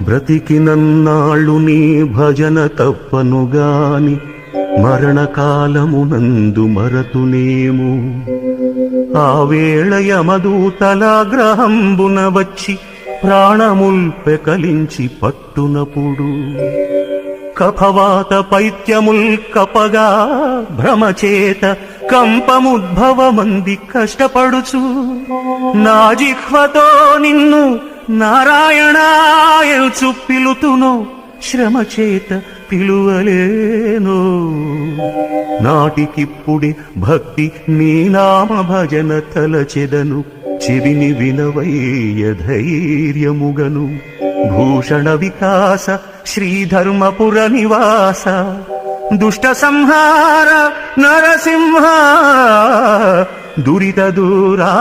బ్రతికినన్నాళ్ళు నీ భజన తప్పనుగాని మరణకాలమునందు మరతునేము. ఆ వేళ యమదూతలాగ్రహంబున వచ్చి ప్రాణముల్ పెకలించి పట్టునప్పుడు కఫవాత పైత్యముల్ కపగా భ్రమచేత కంపముద్భవమంది కష్టపడుచు నా జిహ్వతో నిన్ను నారాయణాయల్చు పిలుతునో శ్రమచేత పిలువలేనో. నాటికిప్పుడే భక్తి నీ నామ భజన తలచెదను చెవిని వినవయ్య ధైర్యముగను. భూషణ వికాస శ్రీధర్మపుర నివాస దుష్ట సంహార నరసింహ దురిత దూరా